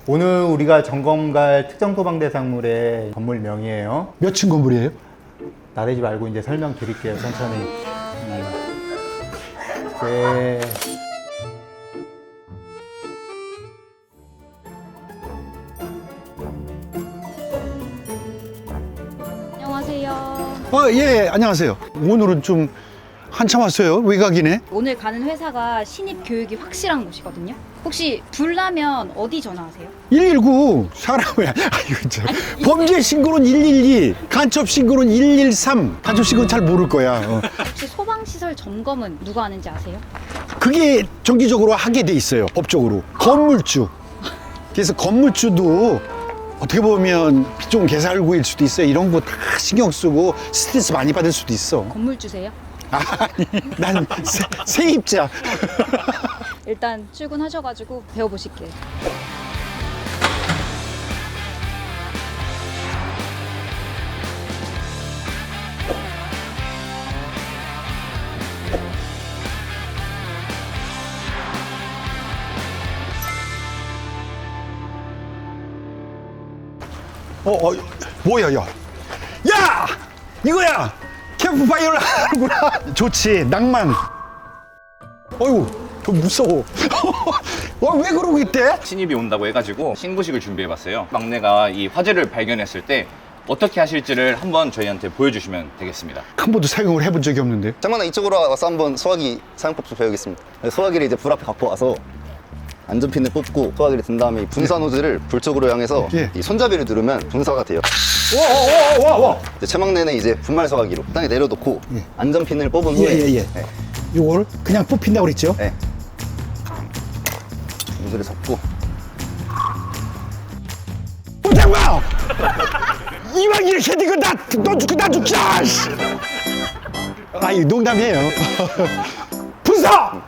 오늘 우리가 점검 갈 특정 소방대상물의 건물명이에요. 몇 층 건물이에요? 나대지 말고 이제 설명드릴게요, 천천히. 네. 안녕하세요. 예, 안녕하세요. 오늘은 좀 한참 왔어요. 외곽이네. 오늘 가는 회사가 신입 교육이 확실한 곳이거든요. 혹시 불 나면 어디 전화하세요? 119 사람이야. 아이고 참. 범죄 신고는 112, 간첩 신고는 113. 간첩 신고는 잘 모를 거야. 혹시 소방시설 점검은 누가 하는지 아세요? 그게 정기적으로 하게 돼 있어요. 법적으로. 건물주. 그래서 건물주도 어떻게 보면 좀 개살구일 수도 있어요. 이런 거 다 신경 쓰고 스트레스 많이 받을 수도 있어. 건물 주세요? 아니, 난 세입자. 일단 출근하셔가지고 배워보실게요. 뭐야, 야. 야! 이거야! 캠프파이어를 하는구나. 좋지, 낭만. 어휴, 좀 무서워. 왜 그러고 있대? 신입이 온다고 해가지고 신고식을 준비해봤어요. 막내가 이 화재를 발견했을 때 어떻게 하실지를 한번 저희한테 보여주시면 되겠습니다. 한 번도 사용을 해본 적이 없는데. 장만아 이쪽으로 와서 한번 소화기 사용법 좀 배우겠습니다. 소화기를 이제 불 앞에 갖고 와서 안전핀을 뽑고 소화기를 든 다음에 이 분사 노즐을 불 쪽으로 향해서 예. 이 손잡이를 누르면 분사가 돼요. 와. 이제 최막내는 이제 분말 소화기로 땅에 내려놓고 예. 안전핀을 뽑은 후에 예. 네, 요걸 그냥 뽑힌다고 그랬죠? 네. 노즐을 잡고 보자마! 이왕 이렇게 되고 너 죽고 나 죽자! 씨. 아이 농담이에요. 분사!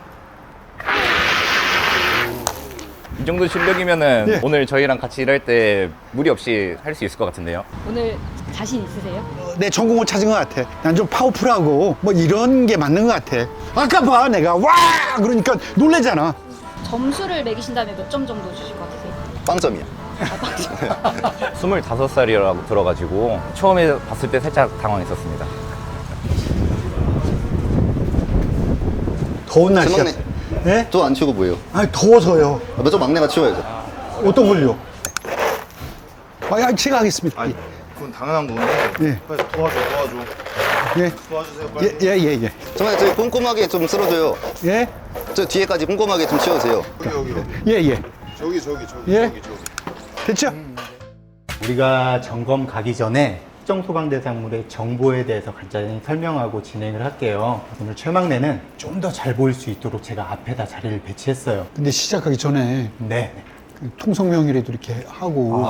이 정도 실력이면은 예. 오늘 저희랑 같이 일할 때 무리 없이 할 수 있을 것 같은데요. 오늘 자신 있으세요? 내 전공을 찾은 것 같아. 난 좀 파워풀하고 뭐 이런 게 맞는 것 같아. 아까 봐 내가 와 그러니까 놀래잖아. 점수를 매기신다면 몇 점 정도 주실 것 같으세요? 빵점이야. 25살이라고 들어가지고 처음에 봤을 때 살짝 당황했었습니다. 더운 날씨야. 최막내 예? 또 안 치우고 뭐예요? 아니 더워서요. 먼저 막내가 치워야죠. 어떤 걸요? 제가 하겠습니다. 아니, 그건 당연한 건데. 예. 빨리 도와줘. 예. 도와주세요, 빨리. 예. 정말 저희 꼼꼼하게 좀 쓸어줘요. 예? 저 뒤에까지 꼼꼼하게 좀 치워주세요. 여기. 예. 저기. 예? 됐죠? 우리가 점검 가기 전에 특정 소방대상물의 정보에 대해서 간단히 설명하고 진행을 할게요. 오늘 최막내는 좀 더 잘 보일 수 있도록 제가 앞에다 자리를 배치했어요. 근데 시작하기 전에 네. 그 통성명의라도 이렇게 하고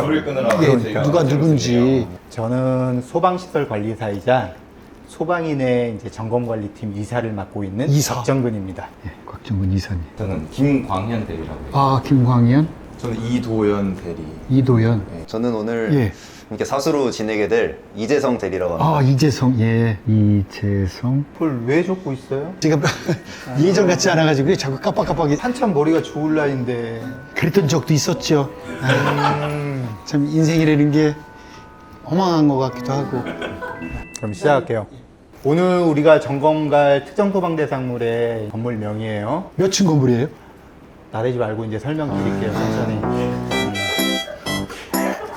불을 끄느라고 예, 누가 누군지 저는 소방시설관리사이자 소방인의 이제 점검관리팀 이사를 맡고 있는 이사. 박정근입니다. 예, 곽정근 이사님. 저는 김광현 대리라고 해요. 아 김광현, 저는 이도현 대리. 이도현. 저는 오늘 예. 이렇게 사수로 지내게 될 이재성 대리라고 합니다. 아 이재성. 예. 이재성. 그걸 왜 적고 있어요? 제가 예전 같지 않아가지고 자꾸 깜빡깜빡 한참 머리가 좋을 나이인데. 그랬던 적도 있었죠. 참 인생이라는 게 허망한 것 같기도 하고. 그럼 시작할게요. 오늘 우리가 점검 갈 특정 소방대상물의 건물명이에요. 몇 층 건물이에요? 나대지 말고 이제 설명드릴게요, 천천히.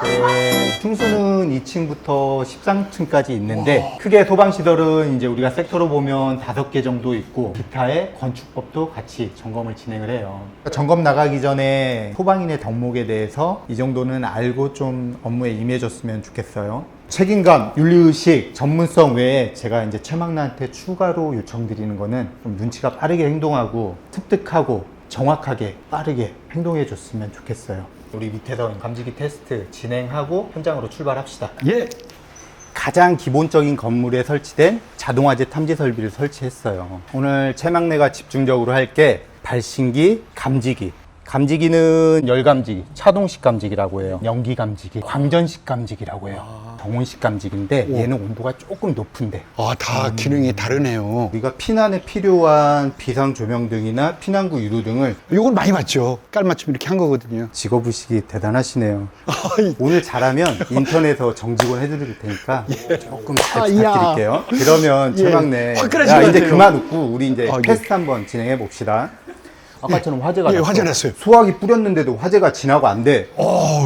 네, 층수는 2층부터 13층까지 있는데 크게 소방시설은 이제 우리가 섹터로 보면 5개 정도 있고 기타의 건축법도 같이 점검을 진행을 해요. 점검 나가기 전에 소방인의 덕목에 대해서 이 정도는 알고 좀 업무에 임해줬으면 좋겠어요. 책임감, 윤리의식, 전문성 외에 제가 이제 최막내한테 추가로 요청드리는 거는 좀 눈치가 빠르게 행동하고 습득하고 정확하게 빠르게 행동해 줬으면 좋겠어요. 우리 밑에서 감지기 테스트 진행하고 현장으로 출발합시다. 예. 가장 기본적인 건물에 설치된 자동화재 탐지 설비를 설치했어요. 오늘 최막내가 집중적으로 할 게 발신기, 감지기. 감지기는 열감지기, 차동식 감지기라고 해요. 연기 감지기, 광전식 감지기라고 해요. 동온식 감지기인데 오. 얘는 온도가 조금 높은데 아, 다 기능이 다르네요. 우리가 피난에 필요한 비상 조명등이나 피난구 유로 등을 이건 많이 봤죠. 깔맞춤 이렇게 한 거거든요. 직업의식이 대단하시네요. 오늘 잘하면 인터넷에서 정직원 해드릴 테니까 조금 잘 부탁드릴게요. 그러면 예. 최막내, 화끈하신 야 것 이제 같아요. 그만 웃고 우리 이제 아, 예. 테스트 한번 진행해 봅시다. 아까처럼 화재가 예, 났어. 화재 났어요. 수화기 뿌렸는데도 화재가 진하고 안 돼.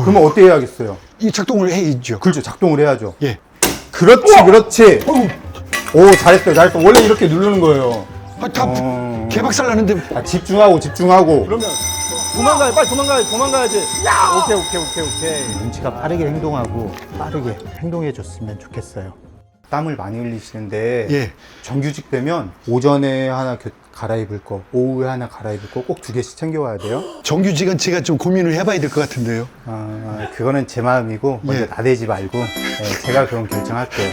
그러면 어떻게 해야겠어요? 이 작동을 해야죠. 그렇죠. 작동을 해야죠. 예. 그렇지, 그렇지. 오, 잘했어요, 잘했어. 원래 이렇게 누르는 거예요. 아, 다 개박살 나는데. 아, 집중하고. 그러면 도망가요. 빨리 도망가야지. 오케이. 눈치가 빠르게 행동하고 빠르게 행동해 줬으면 좋겠어요. 땀을 많이 흘리시는데 예. 정규직 되면 오전에 하나 갈아입을 거, 오후에 하나 갈아입을 거 꼭 2개씩 챙겨와야 돼요. 정규직은 제가 좀 고민을 해봐야 될 것 같은데요. 아, 그거는 제 마음이고 먼저 예. 나대지 말고 제가 그런 결정할게요.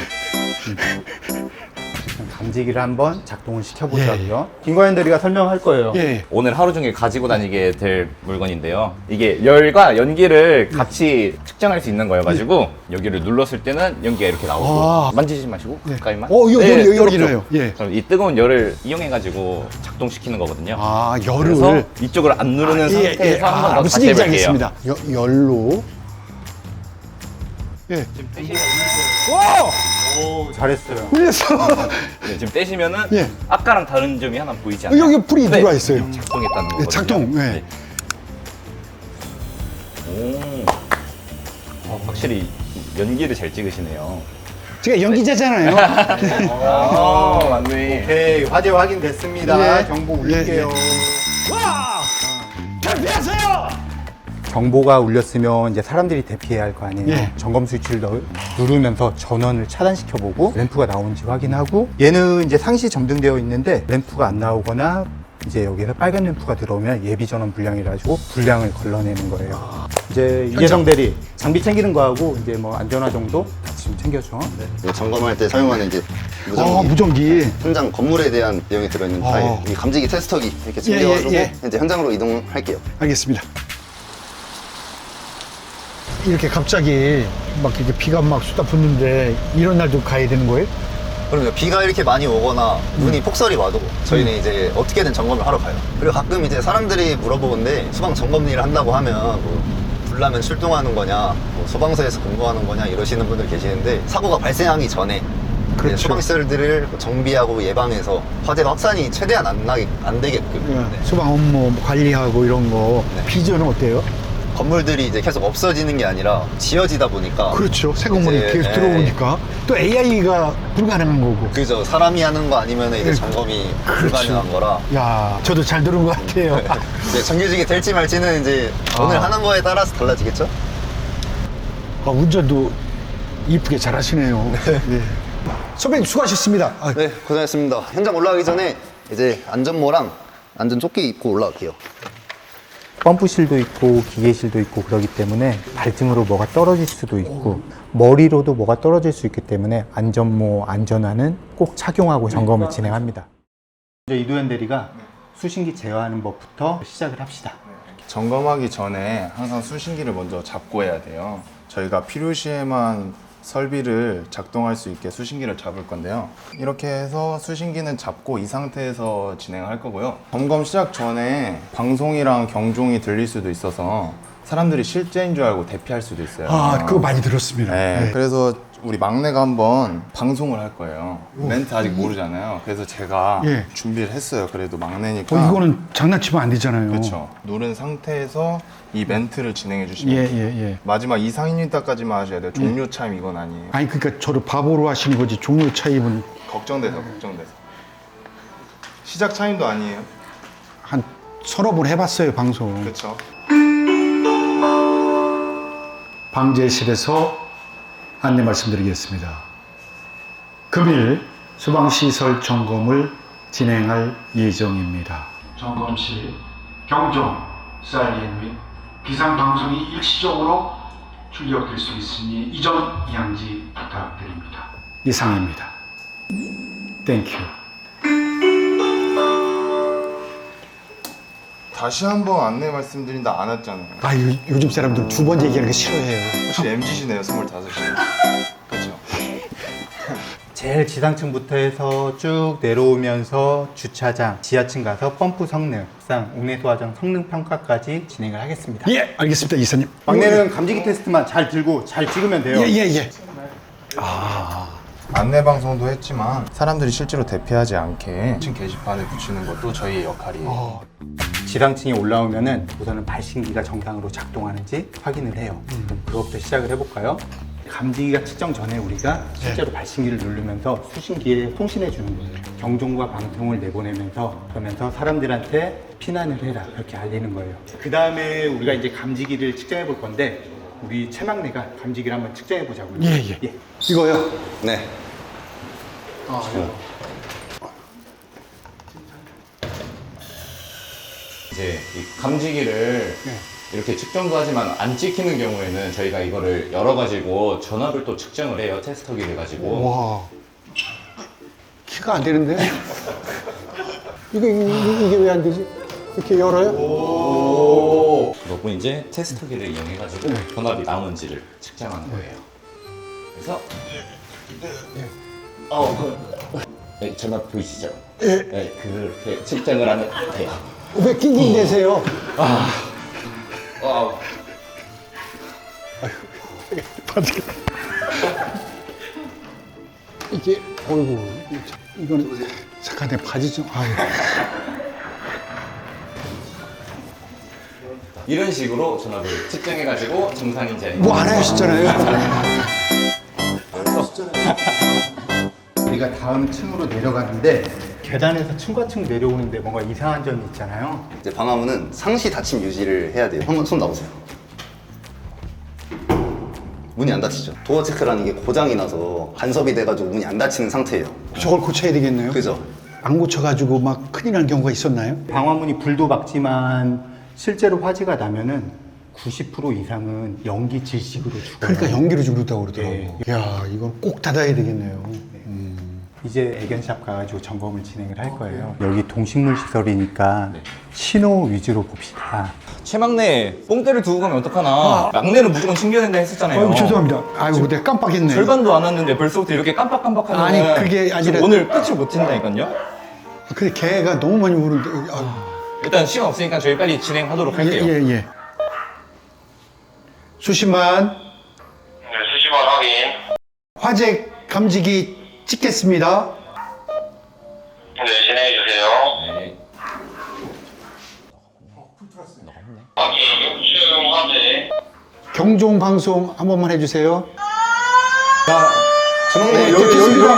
감지기를 한번 작동을 시켜보자고요. 김과연 대리가 설명할 거예요. 예. 오늘 하루 종일 가지고 다니게 될 물건인데요. 이게 열과 연기를 같이 측정할 수 있는 거여가지고 여기를 눌렀을 때는 연기가 이렇게 나오고 아. 만지지 마시고 가까이만. 여기 뜨겁죠? 나요. 예. 그럼 이 뜨거운 열을 이용해가지고 작동시키는 거거든요. 아, 그래서 열을. 이쪽을 안 누르는 상태에서 한 번 더 무슨 다시 얘기인지 해볼게요. 알겠습니다. 열로. 예. 오, 잘했어요. 올렸어. 네, 지금 떼시면은 예. 아까랑 다른 점이 하나 보이지 않나요? 여기 불이 네, 들어와 있어요. 작동했다는 거거든요. 작동. 예. 확실히 연기를 잘 찍으시네요. 제가 연기자잖아요. 맞네. 오케이, 화재 확인됐습니다. 예. 정보 올릴게요. 대피하세요! 정보가 울렸으면 이제 사람들이 대피해야 할 거 아니에요. 예. 점검 스위치를 누르면서 전원을 차단시켜보고 램프가 나오는지 확인하고 얘는 이제 상시 점등되어 있는데 램프가 안 나오거나 이제 여기서 빨간 램프가 들어오면 예비 전원 불량이라 가지고 불량을 걸러내는 거예요. 이제 이계성 대리 장비 챙기는 거하고 이제 뭐 안전화 정도 같이 좀 챙겨줘. 이거 점검할 때 사용하는 이제 아, 무전기. 현장 건물에 대한 내용이 들어있는 파일, 이 감지기 테스터기 이렇게 챙겨가지고 예. 이제 현장으로 이동할게요. 알겠습니다. 이렇게 갑자기 막 이렇게 비가 막 쏟아 붓는데 이런 날도 가야 되는 거예요? 그러면 비가 이렇게 많이 오거나 눈이 폭설이 와도 저희는 이제 어떻게든 점검을 하러 가요. 그리고 가끔 이제 사람들이 물어보는데 소방 점검 일을 한다고 하면 뭐 불나면 출동하는 거냐, 뭐 소방서에서 근무하는 거냐 이러시는 분들 계시는데 사고가 발생하기 전에 그렇죠. 이제 소방시설들을 정비하고 예방해서 화재 확산이 최대한 안 되게끔 네. 소방 업무 관리하고 이런 거. 네. 비전은 어때요? 건물들이 이제 계속 없어지는 게 아니라 지어지다 보니까 그렇죠. 새 건물이 이제, 계속 예. 들어오니까. 또 AI가 불가능한 거고. 그죠. 사람이 하는 거 아니면 이제 네. 점검이 그렇죠. 불가능한 거라 야, 저도 잘 들은 것 같아요. 이제 정규직이 될지 말지는 이제 오늘 하는 거에 따라서 달라지겠죠? 아, 운전도 이쁘게 잘 하시네요. 예. 선배님 수고하셨습니다. 아, 네, 고생했습니다. 현장 올라가기 전에 이제 안전모랑 안전조끼 입고 올라갈게요. 펌프실도 있고 기계실도 있고 그러기 때문에 발등으로 뭐가 떨어질 수도 있고 머리로도 뭐가 떨어질 수 있기 때문에 안전모, 안전화는 꼭 착용하고 점검을 진행합니다. 이제 이도현 대리가 수신기 제어하는 법부터 시작을 합시다. 점검하기 전에 항상 수신기를 먼저 잡고 해야 돼요. 저희가 필요시에만 설비를 작동할 수 있게 수신기를 잡을 건데요. 이렇게 해서 수신기는 잡고 이 상태에서 진행할 거고요. 점검 시작 전에 방송이랑 경종이 들릴 수도 있어서 사람들이 실제인 줄 알고 대피할 수도 있어요. 아, 그거 많이 들었습니다. 네, 네. 그래서 우리 막내가 한번 방송을 할 거예요. 멘트 아직 모르잖아요. 그래서 제가 예. 준비를 했어요. 그래도 막내니까. 이거는 장난치면 안 되잖아요. 그렇죠. 누른 상태에서 이 멘트를 진행해 주시면 예, 돼요. 예, 예. 마지막 이상입니다까지만 하셔야 돼요. 종료 차임 이건 아니에요. 아니, 그러니까 저를 바보로 하시는 거지. 종료 차입은 걱정돼서. 시작 차임도 아니에요. 한 서너 번 해봤어요, 방송. 그렇죠. 방제실에서 안내 말씀드리겠습니다. 금일 소방시설 점검을 진행할 예정입니다. 점검 시 경종, 사이렌 및 비상방송이 일시적으로 출력될 수 있으니 이 점 양지 부탁드립니다. 이상입니다. 땡큐. 다시 한번 안내 말씀드린다 안 왔잖아요. 아, 요즘 사람들 두 번 얘기하는 거 싫어해요. 혹시 MZ시네요, 25시. 제일 지상층부터 해서 쭉 내려오면서 주차장, 지하층 가서 펌프 성능, 옥내 소화장 성능 평가까지 진행을 하겠습니다. 예, 알겠습니다, 이사님. 막내는 감지기 테스트만 잘 들고 잘 찍으면 돼요. 예, 예, 예. 안내 방송도 했지만 사람들이 실제로 대피하지 않게 층 게시판을 붙이는 것도 저희의 역할이에요. 지상층에 올라오면은 우선은 발신기가 정상으로 작동하는지 확인을 해요. 그럼 그것부터 시작을 해볼까요? 감지기가 측정 전에 우리가 실제로 발신기를 누르면서 수신기에 통신해 주는 거예요. 경종과 방통을 내보내면서 그러면서 사람들한테 피난을 해라 이렇게 알리는 거예요. 그 다음에 우리가 이제 감지기를 측정해 볼 건데 우리 최막내가 감지기를 한번 측정해 보자고요. 예, 예. 이거요? 네. 이제 이 감지기를 이렇게 측정도 하지만 안 찍히는 경우에는 저희가 이거를 열어가지고 전압을 또 측정을 해요. 테스터기를 가지고. 와. 키가 안 되는데? 이게 왜 안 되지? 이렇게 열어요? 그리고 이제 테스터기를 이용해가지고 전압이 나오는지를 측정하는 거예요. 그래서 네, 전압 보이시죠? 네, 그렇게 측정을 하면 돼요. 왜 낑낑대세요? 이게, 어이구. 이거는, 잠깐 내 바지 좀, 아유. 이런 식으로 전압을 측정해가지고 정상인지 아닌지 뭐 안 하셨잖아요. 우리가 다음 층으로 내려가는데 계단에서 층과 층 내려오는데 뭔가 이상한 점이 있잖아요. 이제 방화문은 상시 닫힘 유지를 해야 돼요. 한번 손 나오세요. 문이 안 닫히죠. 도어 체크라는 게 고장이 나서 간섭이 돼가지고 문이 안 닫히는 상태예요. 저걸 고쳐야 되겠네요. 그죠? 안 고쳐가지고 막 큰일 난 경우가 있었나요? 방화문이 불도 박지만 실제로 화재가 나면은 90% 이상은 연기 질식으로 죽어요. 그러니까 연기로 죽는다고 그러더라고. 네. 야, 이건 꼭 닫아야 되겠네요. 이제 애견샵 가가지고 점검을 진행을 할 거예요. 여기 동식물 시설이니까 신호 위주로 봅시다. 최막내 뽕대를 두고 가면 어떡하나. 막내는 무조건 챙겨야 된다 했었잖아요. 아이고, 죄송합니다. 아이고, 내가 깜빡했네. 절반도 안 왔는데 벌써부터 이렇게 깜빡깜빡하면 아니, 그게 아니라- 오늘 끝을 못 찐다니까요. 근데 걔가 너무 많이 우는데. 일단 시간 없으니까 저희 빨리 진행하도록 예, 할게요. 예, 예. 수심만 네, 수시만 확인. 화재 감지기 찍겠습니다. 네, 진행해 주세요. 네. 확인, 6층 화재. 경종 방송 한 번만 해주세요.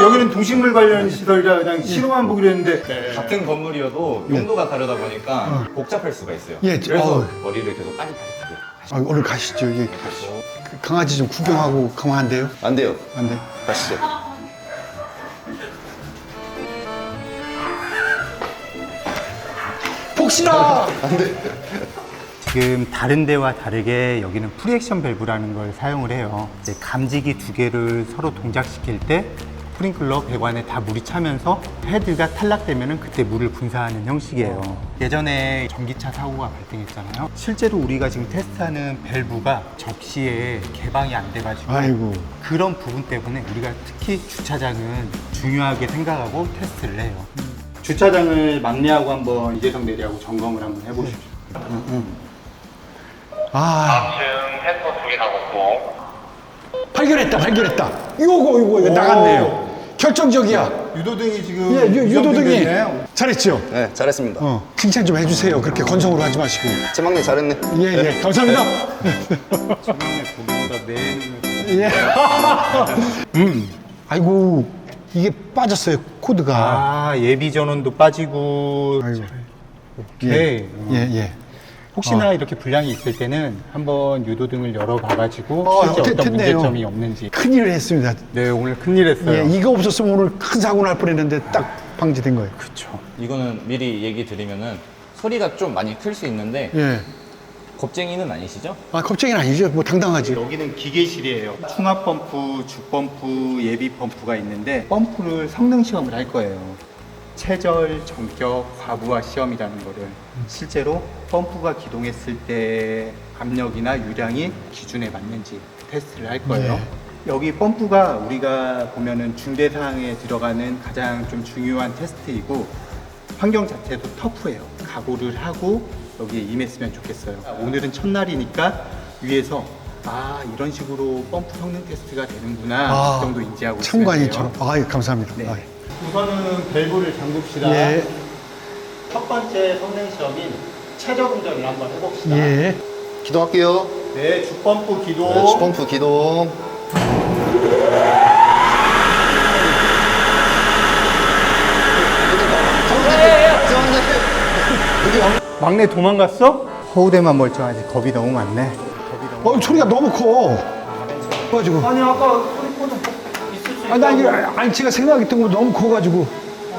여기는 동식물 관련 시설이라 그냥 신호만 보기로 했는데 같은 건물이어도 용도가 다르다 보니까 복잡할 수가 있어요. 예, 그래서 어우. 머리를 계속 빠릿빠릿하게. 오늘 가시죠. 예. 그 강아지 좀 구경하고 가면 안 돼요? 안 돼요. 안 돼. 가시죠. 복실아! 지금 다른 데와 다르게 여기는 프리액션 밸브라는 걸 사용을 해요. 이제 감지기 두 개를 서로 동작시킬 때 스프링클러 배관에 다 물이 차면서 헤드가 탈락되면 그때 물을 분사하는 형식이에요. 예전에 전기차 사고가 발생했잖아요. 실제로 우리가 지금 테스트하는 밸브가 접시에 개방이 안 돼가지고 아이고. 그런 부분 때문에 우리가 특히 주차장은 중요하게 생각하고 테스트를 해요. 주차장을 막내하고 한번 이재성 대리하고 점검을 한번 해보십시오. 아, 4층 테스터 2개 다 먹고. 발견했다. 이거 나갔네요. 결정적이야. 유도등이 지금 예, 유도등이. 있네요. 잘했죠? 네, 잘했습니다. 칭찬 좀 해주세요. 그렇게 건성으로 하지 마시고. 제 막내 잘했네. 예, 감사합니다. 중앙에 보기보다 내 눈을 예. 아이고, 이게 빠졌어요, 코드가. 아, 예비 전원도 빠지고. 아이고. 오케이. 예. 혹시나 이렇게 불량이 있을 때는 한번 유도등을 열어봐가지고 실제 어떤 됐네요. 문제점이 없는지. 큰일을 했습니다. 네, 오늘 큰일 했어요. 예, 이거 없었으면 오늘 큰 사고 날 뻔했는데 딱 방지된 거예요. 그쵸. 이거는 미리 얘기 드리면은 소리가 좀 많이 클 수 있는데 예. 겁쟁이는 아니시죠? 아, 겁쟁이는 아니죠. 뭐 당당하지. 여기는 기계실이에요. 충압 펌프, 주펌프, 예비 펌프가 있는데 펌프를 성능 시험을 할 거예요. 최절, 전격, 과부하 시험이라는 거를 실제로 펌프가 기동했을 때 압력이나 유량이 기준에 맞는지 테스트를 할 거예요. 여기 펌프가 우리가 보면은 중대사항에 들어가는 가장 좀 중요한 테스트이고 환경 자체도 터프해요. 각오를 하고 여기에 임했으면 좋겠어요. 오늘은 첫날이니까 위에서 이런 식으로 펌프 성능 테스트가 되는구나 그 정도 인지하고 있으면 돼요. 참관인처럼. 아유, 감사합니다. 네. 아유. 우선은 밸브를 잠굽시다. 예. 첫 번째 성능 시험인 최저 운전을 한번 해봅시다. 예. 기동할게요. 네, 주펌프 기동. 네, 주펌프 기동. 막내 도망갔어? 허우대만 멀쩡하지 겁이 너무 많네. 소리가 너무 커. 가지고. 아니 아까 소리 꺼도 있을 수 아니, 제가 생각했던 거 너무 커가지고.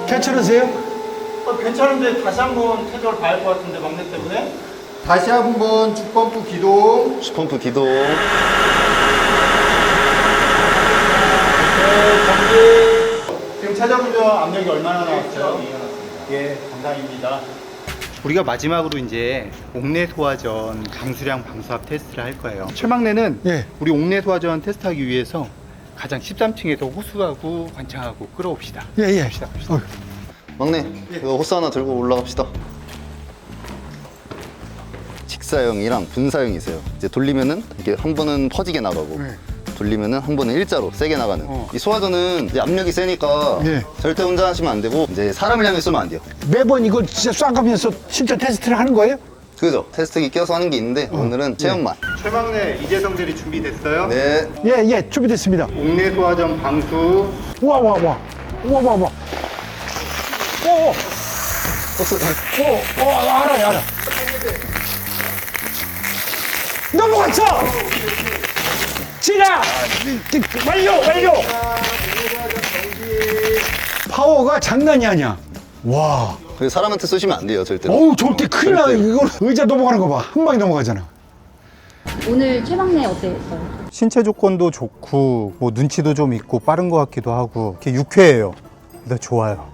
괜찮으세요? 괜찮은데 다시 한번 최저를 봐야 할 것 같은데 막내 때문에. 다시 한번 주펌프 기동. 주펌프 기동. 지금 최저 운전 압력이 얼마나 나왔죠? 예, 정상입니다. 우리가 마지막으로 이제 옥내 소화전 방수량 방수압 테스트를 할 거예요. 최막내는 예. 우리 옥내 소화전 테스트하기 위해서 가장 13층에서 호수하고 관창하고 끌어옵시다. 예. 갑시다. 막내, 이거 호스 하나 들고 올라갑시다. 직사형이랑 분사형이 있어요. 이제 돌리면은 이게 한 번은 퍼지게 나가고 돌리면은 한 번은 일자로 세게 나가는. 이 소화전은 이제 압력이 세니까 예. 절대 운전하시면 안 되고 이제 사람을 향해 쏘면 안 돼요. 매번 이걸 진짜 쏴가면서 진짜 테스트를 하는 거예요? 그죠? 테스트기 껴서 하는 게 있는데 오늘은 체험만. 최막내 이재성들이 준비됐어요? 네. 예, 준비됐습니다. 옥내 소화전 방수. 와. 알아. 넘어갔어! 지나! 완료! 파워가 장난이 아니야. 와. 그래서 사람한테 쏘시면 안 돼요, 절대로. 어우, 절대 큰일 나. 이거 의자 넘어가는 거 봐. 한 방에 넘어가잖아. 오늘 최막내 어땠어요? 신체 조건도 좋고 뭐 눈치도 좀 있고 빠른 것 같기도 하고 이렇게 유쾌해요. 그래서 좋아요.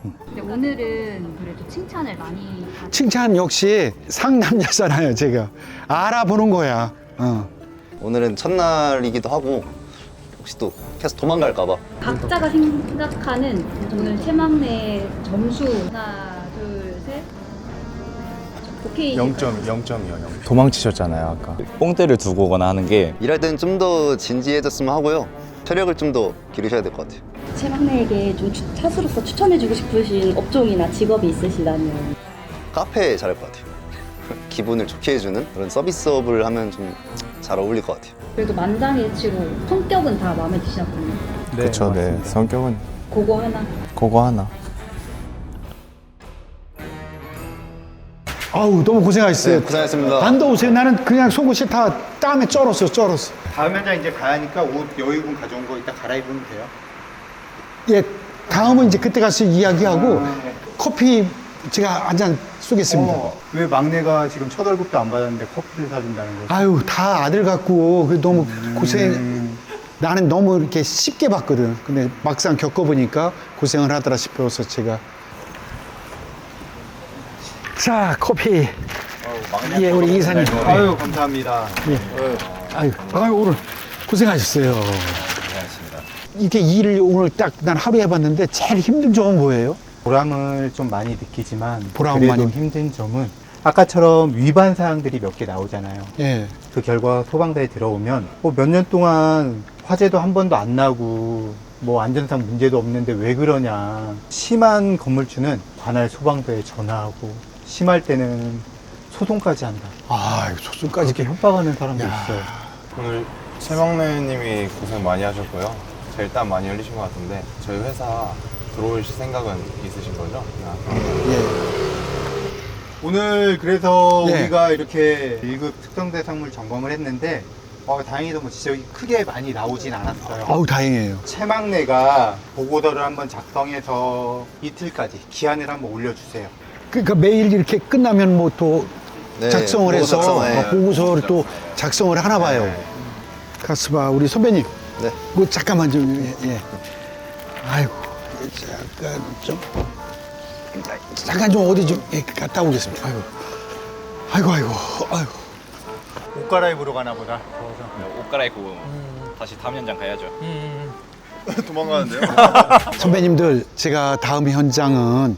근데 오늘은 그래도 칭찬을 많이 칭찬 역시 상남자잖아요, 제가. 알아보는 거야. 오늘은 첫날이기도 하고 혹시 또 계속 도망갈까봐. 각자가 생각하는 오늘 최막내 점수 하나 둘셋 오케이 0점이요. 도망치셨잖아요, 아까. 뽕대를 두고 오거나 하는 게 일할 때는 좀 더 진지해졌으면 하고요. 체력을 좀 더 기르셔야 될 것 같아요. 최막내에게 좀 차수로서 추천해주고 싶으신 업종이나 직업이 있으시다면 카페 잘할 것 같아요. 기분을 좋게 해주는 그런 서비스업을 하면 좀 잘 어울릴 것 같아요. 그래도 만장일치로 성격은 다 마음에 드셨군요. 그쵸, 네. 성격은 그거 하나 그거 하나. 아우, 너무 고생하셨어요. 네, 고생하셨습니다. 안 더우세요? 나는 그냥 속옷이 다 땀에 쩔었어. 다음 현장 이제 가야 하니까 옷 여유분 가져온 거 이따 갈아입으면 돼요. 예, 다음은 이제 그때 가서 이야기하고 커피 제가 한 잔 쏘겠습니다. 왜 막내가 지금 첫 월급도 안 받았는데 커피를 사준다는 거지? 아유, 다 아들 같고 그 너무 고생. 나는 너무 이렇게 쉽게 봤거든. 근데 막상 겪어보니까 고생을 하더라 싶어서 제가. 자, 커피. 예, 우리 이사님. 아유 감사합니다. 아유, 오늘 고생하셨어요. 이렇게 일을 오늘 딱 난 하루 해봤는데 제일 힘든 점은 뭐예요? 보람을 좀 많이 느끼지만 보람은 그래도 많이- 힘든 점은 아까처럼 위반 사항들이 몇 개 나오잖아요. 예. 그 결과 소방대에 들어오면 몇 년 동안 화재도 한 번도 안 나고 뭐 안전상 문제도 없는데 왜 그러냐. 심한 건물주는 관할 소방대에 전화하고 심할 때는 소송까지 한다. 아, 소송까지 이렇게 협박하는 사람도 있어요. 오늘 최막내님이 고생 많이 하셨고요. 제일 땀 많이 흘리신 것 같은데 저희 회사 들어오실 생각은 있으신 거죠? 오늘 그래서 예. 우리가 이렇게 1급 특정대상물 점검을 했는데 다행히도 뭐 지적이 크게 많이 나오진 않았어요. 아우, 다행이에요. 최막내가 보고서를 한번 작성해서 이틀까지 기한을 한번 올려주세요. 그러니까 매일 이렇게 끝나면 뭐 또 네, 작성을 보고 해서 작성해. 보고서를 또 작성을 하나 봐요. 가스바 우리 선배님, 네. 그 잠깐만 좀 예. 아이고, 잠깐 좀 어디 좀 갔다 오겠습니다. 아이고. 옷 갈아입으러 가나 보다. 옷 갈아입고 다시 다음 현장 가야죠. 도망가는데요? 선배님들, 제가 다음 현장은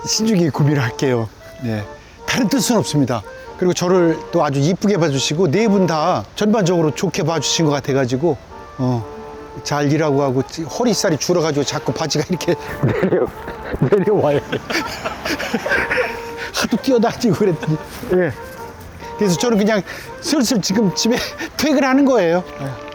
신중히 구비를 할게요. 네. 다른 뜻은 없습니다. 그리고 저를 또 아주 이쁘게 봐주시고 네 분 다 전반적으로 좋게 봐주신 것 같아가지고 잘 일하고 하고 허리살이 줄어가지고 자꾸 바지가 이렇게 내려와요. 하도 뛰어다니고 그랬더니. 예. 그래서 저는 그냥 슬슬 지금 집에 퇴근하는 거예요. 예.